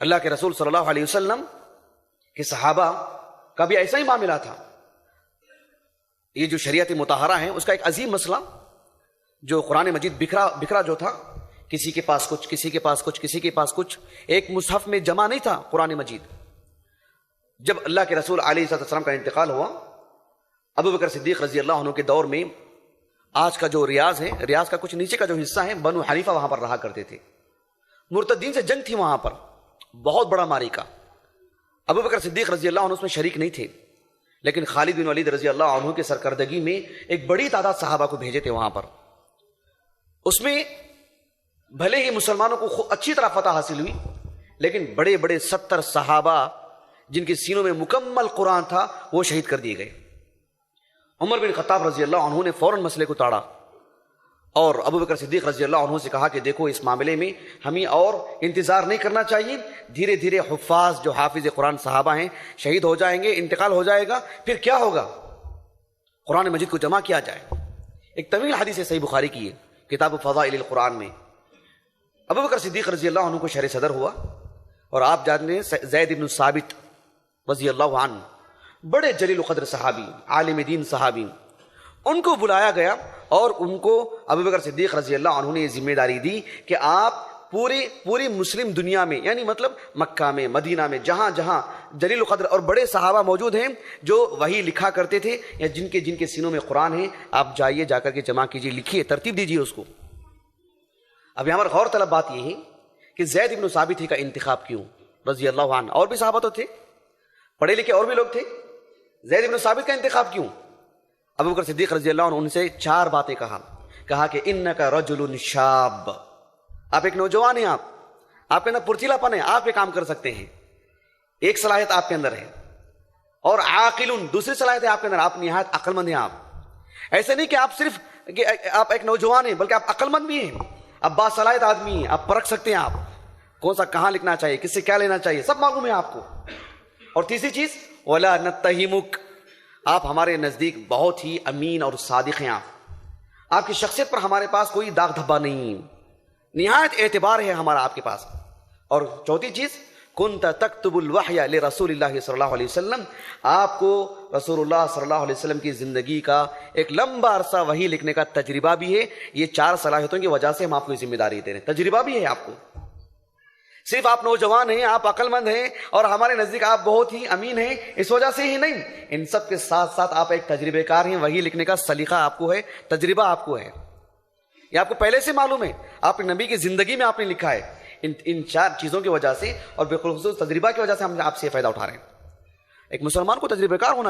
اللہ کے رسول صلی اللہ علیہ وسلم کے صحابہ کا بھی ایسا ہی معاملہ تھا. یہ جو شریعت مطہرہ ہیں اس کا ایک عظیم مسئلہ جو قرآن مجید بکھرا جو تھا، کسی کے پاس کچھ، کسی کے پاس کچھ، کسی کے پاس کچھ، ایک مصحف میں جمع نہیں تھا قرآن مجید. جب اللہ کے رسول علیہ السلام کا انتقال ہوا، ابو بکر صدیق رضی اللہ عنہ کے دور میں آج کا جو ریاض ہے، ریاض کا کچھ نیچے کا جو حصہ ہے، بنو حنیفہ وہاں پر رہا کرتے تھے. مرتدین سے جنگ تھی وہاں پر، بہت بڑا معرکہ. ابو بکر صدیق رضی اللہ عنہ اس میں شریک نہیں تھے، لیکن خالد بن ولید رضی اللہ عنہ کے سرکردگی میں ایک بڑی تعداد صحابہ کو بھیجے تھے وہاں پر. اس میں بھلے ہی مسلمانوں کو اچھی طرح فتح حاصل ہوئی، لیکن بڑے بڑے 70 صحابہ جن کے سینوں میں مکمل قرآن تھا وہ شہید کر دیے گئے. عمر بن خطاب رضی اللہ عنہ نے فوراً مسئلے کو تاڑا اور ابو بکر صدیق رضی اللہ عنہ سے کہا کہ دیکھو اس معاملے میں ہمیں اور انتظار نہیں کرنا چاہیے، دھیرے دھیرے حفاظ جو حافظ قرآن صحابہ ہیں شہید ہو جائیں گے، انتقال ہو جائے گا، پھر کیا ہوگا، قرآن مجید کو جمع کیا جائے. ایک طویل حدیث ہے صحیح بخاری کی ہے، کتاب فضائل القرآن میں. ابو بکر صدیق رضی اللہ عنہ کو شہر صدر ہوا اور آپ جانتے ہیں زید بن ثابت رضی اللہ عنہ بڑے جلیل قدر صحابی، عالم دین صحابی، ان کو بلایا گیا اور ان کو ابو بکر صدیق رضی اللہ عنہ نے یہ ذمہ داری دی کہ آپ پوری مسلم دنیا میں، یعنی مطلب مکہ میں، مدینہ میں، جہاں جہاں جلیل قدر اور بڑے صحابہ موجود ہیں جو وہی لکھا کرتے تھے یا جن کے سینوں میں قرآن ہے، آپ جائیے، جا کر کے جمع کیجیے، لکھیے، ترتیب دیجیے اس کو. اب یہاں پر غور طلب بات یہ ہے کہ زید بن ثابت کا انتخاب کیوں رضی اللہ عنہ؟ اور بھی صحابہ تو تھے، پڑھے لکھے اور بھی لوگ تھے، زید بن ثابت کا انتخاب کیوں؟ ابو بکر صدیق رضی اللہ عنہ ان سے 4 باتیں کہا کہ انک رجل شاب، آپ ایک نوجوان ہیں، آپ کے اندر پرچیلا پن ہے، آپ یہ کام کر سکتے ہیں، ایک صلاحیت آپ کے اندر ہے. اور عاقل، دوسری صلاحیت ہے آپ کے اندر، آپ نہایت عقل مند ہیں. آپ ایسے نہیں کہ آپ صرف کہ آپ ایک نوجوان ہیں، بلکہ آپ عقل مند بھی ہیں، آپ باصلاحیت آدمی ہیں، آپ پرکھ سکتے ہیں، آپ کون سا کہاں لکھنا چاہیے، کس سے کیا لینا چاہیے، سب معلوم ہے آپ کو. اور تیسری چیز ولا نتہمک، آپ ہمارے نزدیک بہت ہی امین اور صادق ہیں. آپ کی شخصیت پر ہمارے پاس کوئی داغ دھبا نہیں، نہایت اعتبار ہے ہمارا آپ کے پاس. اور چوتھی چیز کنت تکتب الوحی لرسول اللہ صلی اللہ علیہ وسلم، آپ کو رسول اللہ صلی اللہ علیہ وسلم کی زندگی کا ایک لمبا عرصہ وحی لکھنے کا تجربہ بھی ہے. یہ 4 صلاحیتوں کی وجہ سے ہم آپ کو ذمہ داری دے رہے ہیں، تجربہ بھی ہے آپ کو. صرف آپ نوجوان ہیں، آپ عقل مند ہیں اور ہمارے نزدیک آپ بہت ہی امین ہیں، اس وجہ سے ہی نہیں، ان سب کے ساتھ ساتھ آپ ایک تجربے کار ہیں، وحی لکھنے کا سلیقہ آپ کو ہے، تجربہ آپ کو ہے، یہ آپ کو پہلے سے معلوم ہے، آپ نبی کی زندگی میں آپ نے لکھا ہے. ان 4 چیزوں کی وجہ سے اور بالخصوص تجربہ کی وجہ سے ہم آپ سے فائدہ اٹھا رہے ہیں. ایک مسلمان کو تجربے کار ہونا